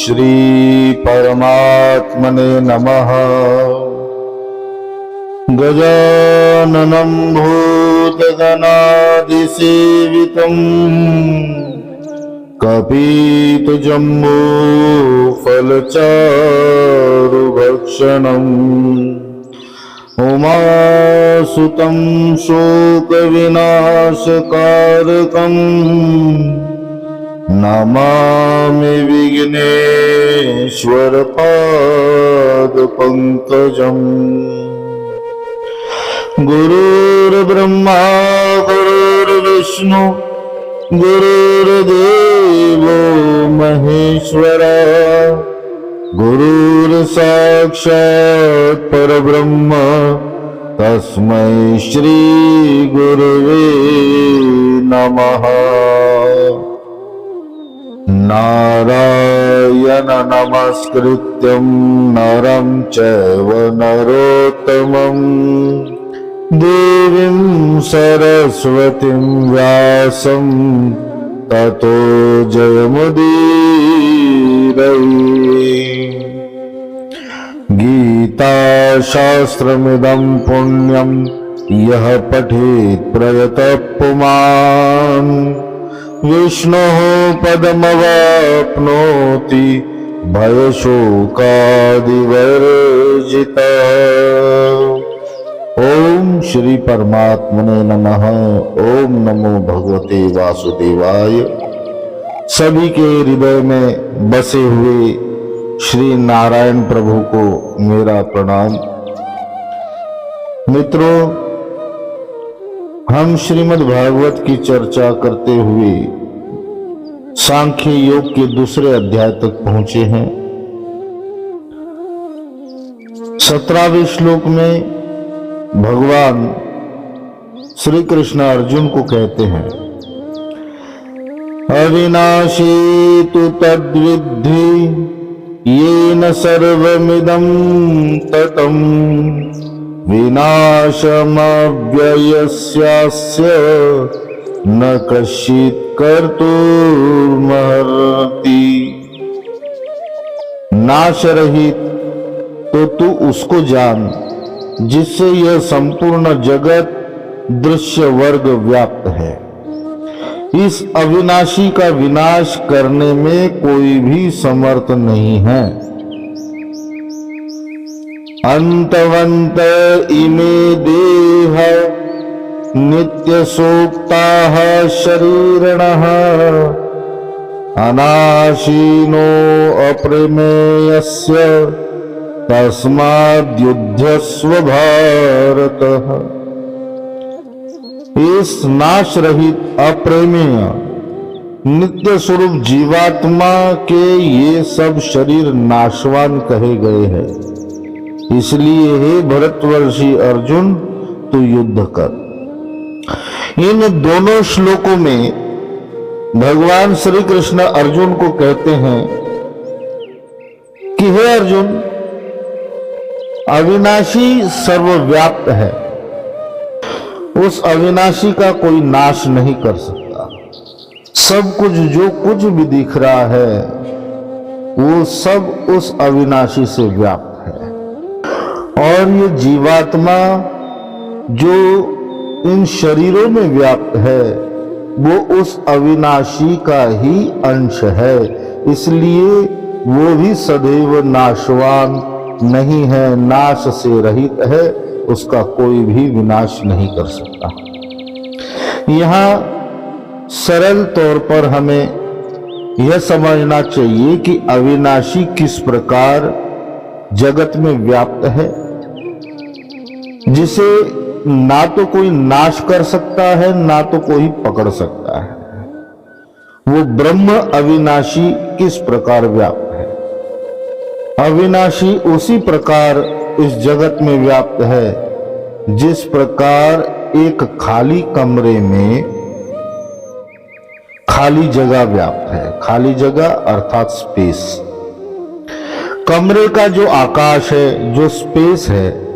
श्री परमात्मने नमः। गजाननं भूतगणाधिसेवितम् कपितजम्बूफलचारुभक्षणम् उमासुतं शोकविनाशकारकम् नमामि विघ्नेश्वरपादपङ्कजम्। गुरुर्ब्रह्मा गुरुर्विष्णु गुरुर्देवो महेश्वरा गुरुर्साक्षात् परब्रह्म तस्मै श्री गुरुवे नमः। नारायण नमस्कृत्यं नरं चैव नरोत्तमं देवीं सरस्वतीं व्यासं ततो जयमुदीरये। गीताशास्त्रमिदं पुण्यं यः पठेत् प्रयतः पुमान् विष्णोः पदमवाप्नोति भयशोकादिवर्जितः। ओम श्री परमात्मने नमः। ओम नमो भगवते वासुदेवाय। सभी के हृदय में बसे हुए श्री नारायण प्रभु को मेरा प्रणाम। मित्रों, हम श्रीमद् भागवत की चर्चा करते हुए सांख्य योग के दूसरे अध्याय तक पहुंचे हैं। 17वें श्लोक में भगवान श्री कृष्ण अर्जुन को कहते हैं, अविनाशी तु तद्विद्धि येन सर्वमिदं ततं विनाशमव्ययस्यास्य न कश्चित् कर्तुमर्हति। नाश रहित तो तू उसको जान जिससे यह संपूर्ण जगत दृश्य वर्ग व्याप्त है। इस अविनाशी का विनाश करने में कोई भी समर्थ नहीं है। अंतवंत इमे देह नित्यसोक्ताः शरीरिणः अनाशीनो अप्रमेयस्य तस्माद्युध्यस्व भारत। इस नाश रहित अप्रेमेय नित्य स्वरूप जीवात्मा के ये सब शरीर नाशवान कहे गए हैं। इसलिए हे भरतवर्षी अर्जुन, तू युद्ध कर। इन दोनों श्लोकों में भगवान श्री कृष्ण अर्जुन को कहते हैं कि हे अर्जुन, अविनाशी सर्वव्याप्त है। उस अविनाशी का कोई नाश नहीं कर सकता। सब कुछ जो कुछ भी दिख रहा है वो सब उस अविनाशी से व्याप्त है। और ये जीवात्मा जो इन शरीरों में व्याप्त है वो उस अविनाशी का ही अंश है। इसलिए वो भी सदैव नाशवान नहीं है, नाश से रहित है। उसका कोई भी विनाश नहीं कर सकता। यहां सरल तौर पर हमें यह समझना चाहिए कि अविनाशी किस प्रकार जगत में व्याप्त है, जिसे ना तो कोई नाश कर सकता है ना तो कोई पकड़ सकता है। वो ब्रह्म अविनाशी किस प्रकार व्याप्त है। अविनाशी उसी प्रकार इस जगत में व्याप्त है जिस प्रकार एक खाली कमरे में खाली जगह व्याप्त है। खाली जगह अर्थात स्पेस। कमरे का जो आकाश है, जो स्पेस है,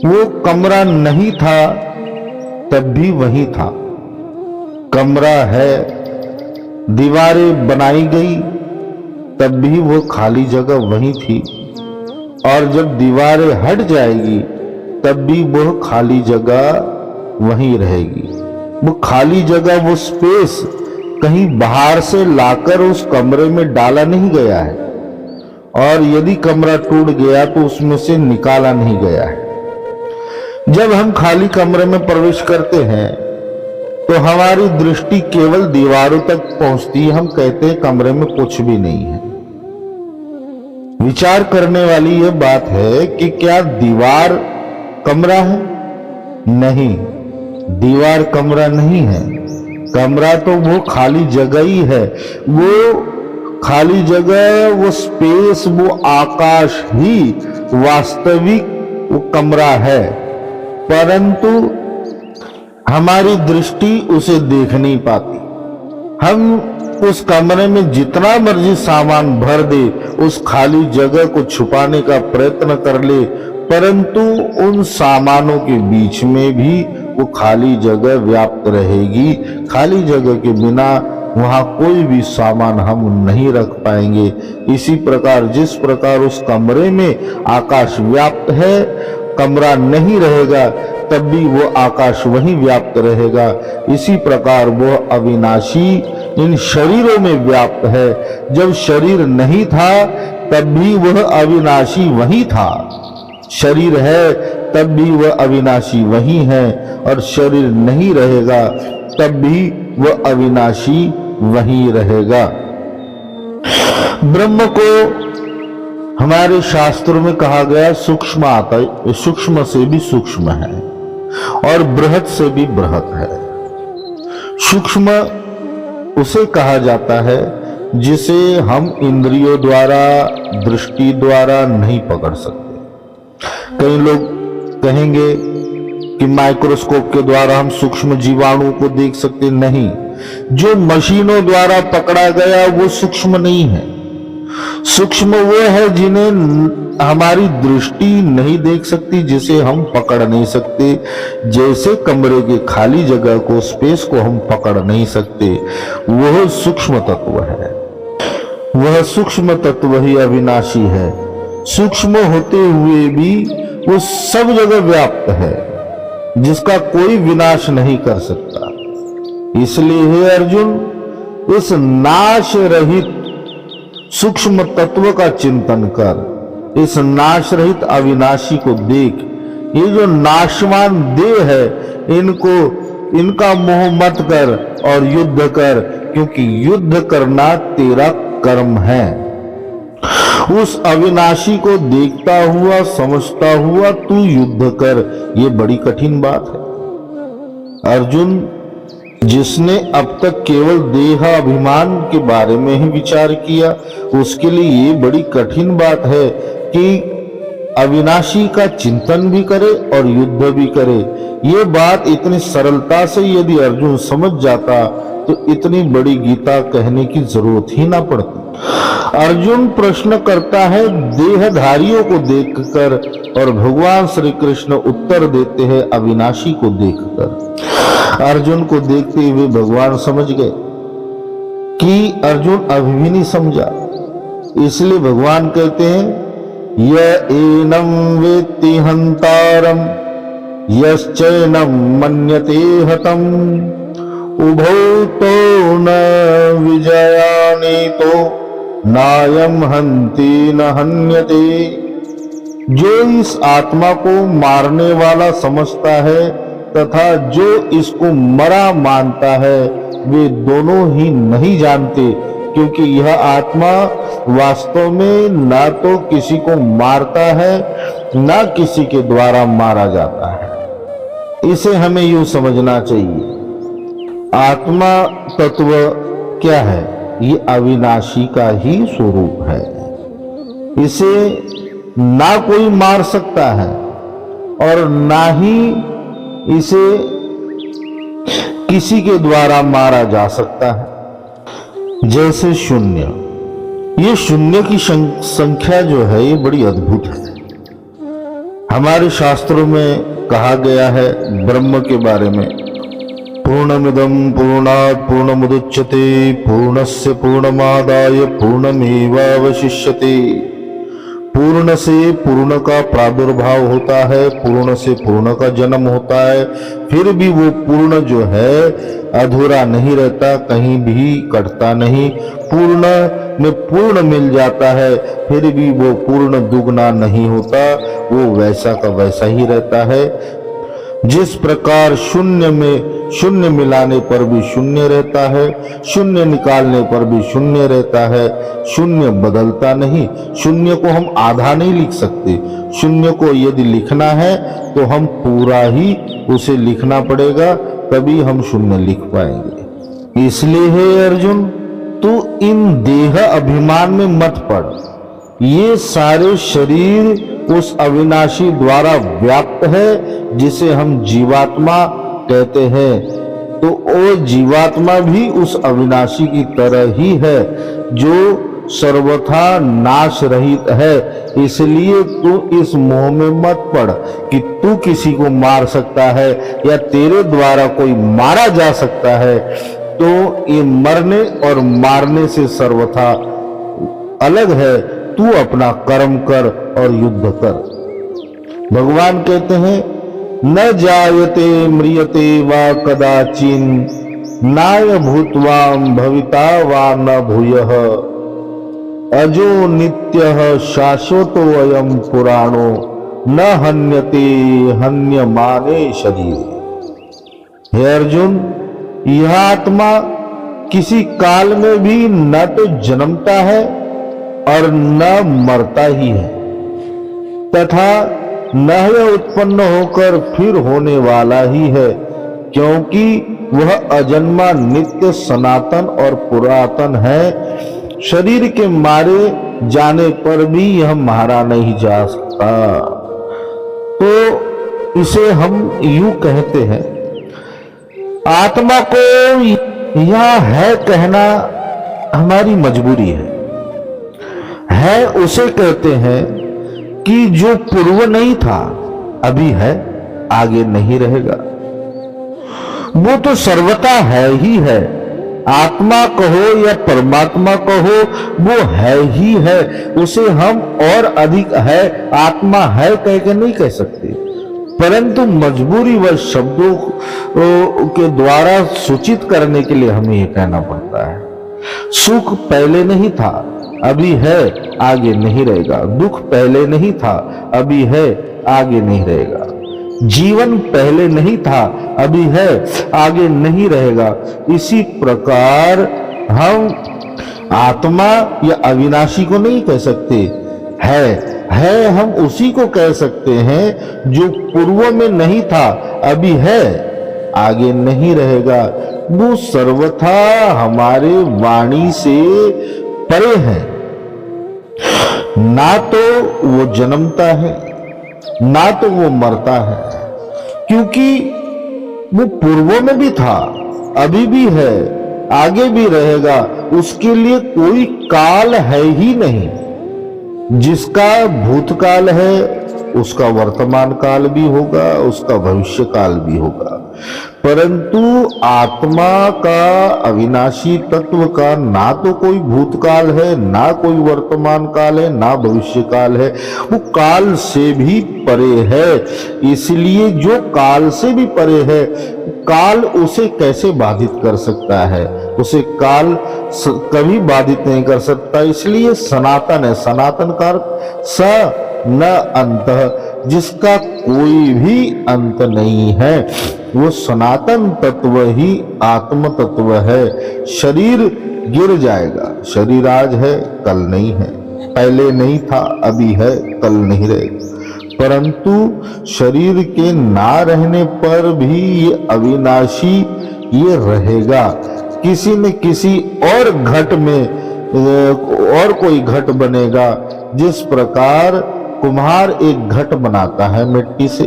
वो कमरा नहीं था तब भी वही था। कमरा है, दीवारें बनाई गई तब भी वो खाली जगह वही थी, और जब दीवारें हट जाएगी तब भी वो खाली जगह वहीं रहेगी। वो खाली जगह, वो स्पेस कहीं बाहर से लाकर उस कमरे में डाला नहीं गया है, और यदि कमरा टूट गया तो उसमें से निकाला नहीं गया है। जब हम खाली कमरे में प्रवेश करते हैं तो हमारी दृष्टि केवल दीवारों तक पहुंचती है। हम कहते हैं कमरे में कुछ भी नहीं है। विचार करने वाली यह बात है कि क्या दीवार कमरा है? नहीं, दीवार कमरा नहीं है। कमरा तो वो खाली जगह ही है। वो खाली जगह, वो स्पेस, वो आकाश ही वास्तविक वो कमरा है, परंतु हमारी दृष्टि उसे देख नहीं पाती। हम उस कमरे में जितना मर्जी सामान भर दे, उस खाली जगह को छुपाने का प्रयत्न कर ले, परंतु उन सामानों के बीच में भी वो खाली जगह व्याप्त रहेगी। खाली जगह के बिना वहां कोई भी सामान हम नहीं रख पाएंगे। इसी प्रकार जिस प्रकार उस कमरे में आकाश व्याप्त है, कमरा नहीं रहेगा तब भी वो आकाश वहीं व्याप्त रहेगा। इसी प्रकार वो अविनाशी इन शरीरों में व्याप्त है। जब शरीर नहीं था तब भी वह अविनाशी वहीं था। शरीर है तब भी वह अविनाशी वहीं है, और शरीर नहीं रहेगा तब भी वह अविनाशी वहीं रहेगा। ब्रह्म को हमारे शास्त्रों में कहा गया सूक्ष्म आता है, सूक्ष्म से भी सूक्ष्म है और बृहत से भी बृहत है। सूक्ष्म उसे कहा जाता है जिसे हम इंद्रियों द्वारा, दृष्टि द्वारा नहीं पकड़ सकते। कई लोग कहेंगे कि माइक्रोस्कोप के द्वारा हम सूक्ष्म जीवाणु को देख सकते, नहीं। जो मशीनों द्वारा पकड़ा गया वो सूक्ष्म नहीं है। सूक्ष्म वो है जिन्हें हमारी दृष्टि नहीं देख सकती, जिसे हम पकड़ नहीं सकते। जैसे कमरे के खाली जगह को, स्पेस को हम पकड़ नहीं सकते, वह सूक्ष्म तत्व है। वह सूक्ष्म तत्व ही अविनाशी है। सूक्ष्म होते हुए भी वो सब जगह व्याप्त है, जिसका कोई विनाश नहीं कर सकता। इसलिए हे अर्जुन, इस नाश रहित सूक्ष्म तत्व का चिंतन कर, इस नाश रहित अविनाशी को देख। ये जो नाशवान देह है, इनका मोह मत कर और युद्ध कर, क्योंकि युद्ध करना तेरा कर्म है। उस अविनाशी को देखता हुआ, समझता हुआ तू युद्ध कर। ये बड़ी कठिन बात है अर्जुन। जिसने अब तक केवल देह अभिमान के बारे में ही विचार किया, उसके लिए ये बड़ी कठिन बात है कि अविनाशी का चिंतन भी करे और युद्ध भी करे। ये बात इतनी सरलता से यदि अर्जुन समझ जाता तो इतनी बड़ी गीता कहने की जरूरत ही ना पड़ती। अर्जुन प्रश्न करता है देहधारियों को देखकर, और भगवान श्री कृष्ण उत्तर देते हैं अविनाशी को देखकर। अर्जुन को देखते हुए भगवान समझ गए कि अर्जुन अभी भी नहीं समझा, इसलिए भगवान कहते हैं य एनं वेत्ति हंतारम यश्चैनं मन्यते हतम उभौ तो न विजयानीतो नायम हंति न हन्यते। जो इस आत्मा को मारने वाला समझता है तथा जो इसको मरा मानता है, वे दोनों ही नहीं जानते, क्योंकि यह आत्मा वास्तव में ना तो किसी को मारता है, ना किसी के द्वारा मारा जाता है। इसे हमें यूं समझना चाहिए, आत्मा तत्व क्या है? ये अविनाशी का ही स्वरूप है। इसे ना कोई मार सकता है और ना ही इसे किसी के द्वारा मारा जा सकता है। जैसे शून्य, ये शून्य की संख्या जो है ये बड़ी अद्भुत है। हमारे शास्त्रों में कहा गया है ब्रह्म के बारे में, पूर्णमिदं पूर्णात् पूर्णमुदच्यते पूर्णस्य पूर्णमादाय पूर्णमेवावशिष्यते। पूर्ण से पूर्ण का प्रादुर्भाव होता है, पूर्ण से पूर्ण का जन्म होता है, फिर भी वो पूर्ण जो है अधूरा नहीं रहता, कहीं भी कटता नहीं। पूर्ण में पूर्ण मिल जाता है, फिर भी वो पूर्ण दुगना नहीं होता, वो वैसा का वैसा ही रहता है। जिस प्रकार शून्य में शून्य मिलाने पर भी शून्य रहता है, शून्य निकालने पर भी शून्य रहता है, शून्य बदलता नहीं। शून्य को हम आधा नहीं लिख सकते, शून्य को यदि लिखना है तो हम पूरा ही उसे लिखना पड़ेगा, तभी हम शून्य लिख पाएंगे। इसलिए हे अर्जुन, तू इन देह अभिमान में मत पड़। ये सारे शरीर उस अविनाशी द्वारा व्याप्त है जिसे हम जीवात्मा कहते हैं। तो वो जीवात्मा भी उस अविनाशी की तरह ही है जो सर्वथा नाश रहित है। इसलिए तू इस मोह में मत पड़ कि तू किसी को मार सकता है या तेरे द्वारा कोई मारा जा सकता है। तो ये मरने और मारने से सर्वथा अलग है। तू अपना कर्म कर और युद्ध कर। भगवान कहते हैं, न जायते म्रियते वा कदाचिन नाय भूत्वा भविता वा न भूयः अजो नित्यः शाश्वतो अयं पुराणो न हन्यते हन्यमाने शरीर। हे अर्जुन, यह आत्मा किसी काल में भी न तो जन्मता है और न मरता ही है, तथा न यह उत्पन्न होकर फिर होने वाला ही है, क्योंकि वह अजन्मा नित्य सनातन और पुरातन है। शरीर के मारे जाने पर भी यह मारा नहीं जा सकता। तो इसे हम यूं कहते हैं, आत्मा को यह है कहना हमारी मजबूरी है। उसे कहते हैं कि जो पूर्व नहीं था अभी है, आगे नहीं रहेगा। वो तो सर्वथा है ही है। आत्मा कहो या परमात्मा कहो, वो है ही है। उसे हम और अधिक है, आत्मा है कह के नहीं कह सकते, परंतु मजबूरी व शब्दों के द्वारा सूचित करने के लिए हमें यह कहना पड़ता है। सुख पहले नहीं था, अभी है, आगे नहीं रहेगा। दुख पहले नहीं था, अभी है, आगे नहीं रहेगा। जीवन पहले नहीं था, अभी है, आगे नहीं रहेगा। इसी प्रकार हम आत्मा या अविनाशी को नहीं कह सकते। है हम उसी को कह सकते हैं जो पूर्व में नहीं था, अभी है, आगे नहीं रहेगा। वो सर्वथा हमारे वाणी से परे है। ना तो वो जन्मता है, ना तो वो मरता है, क्योंकि वो पूर्व में भी था, अभी भी है, आगे भी रहेगा। उसके लिए कोई काल है ही नहीं। जिसका भूतकाल है उसका वर्तमान काल भी होगा, उसका भविष्य काल भी होगा, परंतु आत्मा का अविनाशी तत्व का ना तो कोई भूतकाल है, ना कोई वर्तमान काल है, ना भविष्य काल है। वो काल से भी परे है। इसलिए जो काल से भी परे है, काल उसे कैसे बाधित कर सकता है? उसे काल कभी बाधित नहीं कर सकता। इसलिए सनातन है। सनातन का स न अंत, जिसका कोई भी अंत नहीं है, वो सनातन तत्व ही आत्म तत्व है। शरीर गिर जाएगा, शरीर आज है, कल नहीं है, पहले नहीं था, अभी है, कल नहीं रहेगा। परंतु शरीर के ना रहने पर भी ये अविनाशी ये रहेगा। किसी न किसी और घट में और कोई घट बनेगा। जिस प्रकार कुम्हार एक घट बनाता है मिट्टी से,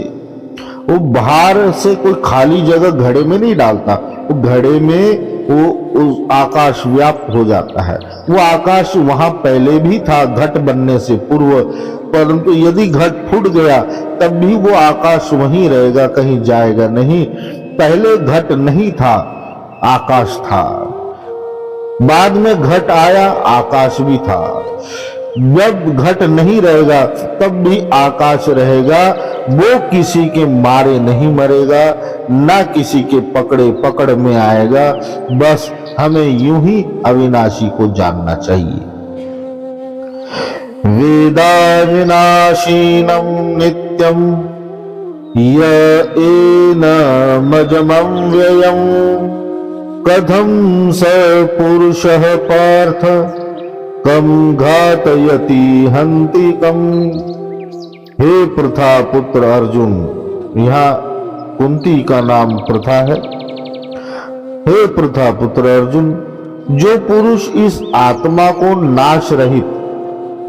वो बाहर से कोई खाली जगह घड़े में नहीं डालता, वो घड़े में वो आकाश व्याप्त हो जाता है। वो आकाश वहां पहले भी था घट बनने से पूर्व, परंतु यदि घट फूट गया तब भी वो आकाश वहीं रहेगा, कहीं जाएगा नहीं। पहले घट नहीं था, आकाश था। बाद में घट आया, आकाश भी था। जब घट नहीं रहेगा तब भी आकाश रहेगा। वो किसी के मारे नहीं मरेगा, ना किसी के पकड़े पकड़ में आएगा। बस हमें यूं ही अविनाशी को जानना चाहिए। वेदा विनाशीनम नित्यम य एनमजमं व्ययम् कथं स पुरुषः पार्थ कम घातयति हन्तिकम्। हे प्रथा पुत्र अर्जुन, यहाँ कुंती का नाम प्रथा है। हे प्रथा पुत्र अर्जुन, जो पुरुष इस आत्मा को नाश रहित,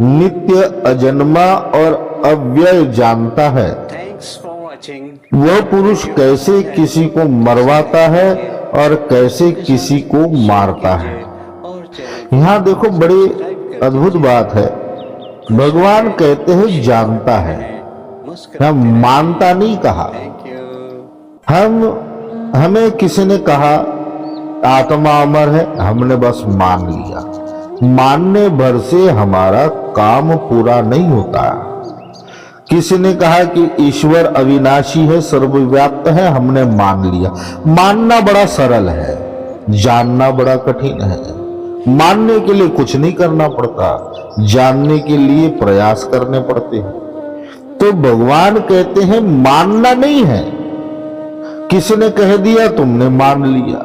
नित्य, अजन्मा और अव्यय जानता है, वह पुरुष कैसे किसी को मरवाता है और कैसे किसी को मारता है। यहाँ देखो, बड़ी अद्भुत बात है। भगवान कहते हैं जानता है, हम मानता नहीं कहा। हमें किसी ने कहा आत्मा अमर है, हमने बस मान लिया। मानने भर से हमारा काम पूरा नहीं होता। किसी ने कहा कि ईश्वर अविनाशी है, सर्वव्याप्त है, हमने मान लिया। मानना बड़ा सरल है, जानना बड़ा कठिन है। मानने के लिए कुछ नहीं करना पड़ता, जानने के लिए प्रयास करने पड़ते हैं। तो भगवान कहते हैं मानना नहीं है। किसी ने कह दिया, तुमने मान लिया।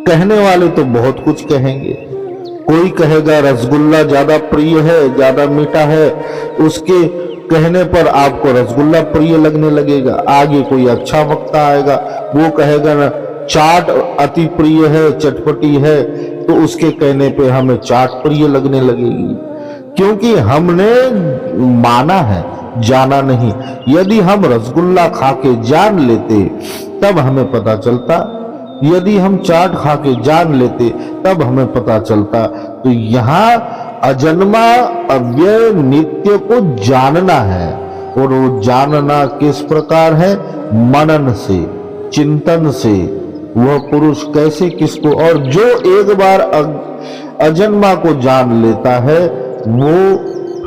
कहने वाले तो बहुत कुछ कहेंगे। कोई कहेगा रसगुल्ला ज्यादा प्रिय है, ज्यादा मीठा है, उसके कहने पर आपको रसगुल्ला प्रिय लगने लगेगा। आगे कोई अच्छा वक्ता आएगा, वो कहेगा ना चाट अति प्रिय है, चटपटी है, तो उसके कहने पे हमें चाट प्रिय लगने लगेगी। क्योंकि हमने माना है, जाना नहीं। यदि हम रसगुल्ला खा के जान लेते तब हमें पता चलता, यदि हम चाट खा के जान लेते तब हमें पता चलता। तो यहाँ अजन्मा अव्यय नित्य को जानना है। और वो जानना किस प्रकार है? मनन से, चिंतन से। वह पुरुष कैसे किसको, और जो एक बार अजन्मा को जान लेता है वो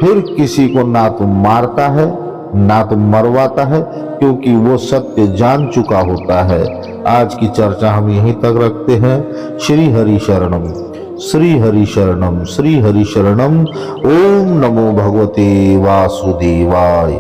फिर किसी को ना तो मारता है ना तो मरवाता है, क्योंकि वो सत्य जान चुका होता है। आज की चर्चा हम यहीं तक रखते हैं। श्री हरि शरणम, श्री हरि शरणम, श्री हरि शरणम। ओम नमो भगवते वासुदेवाय।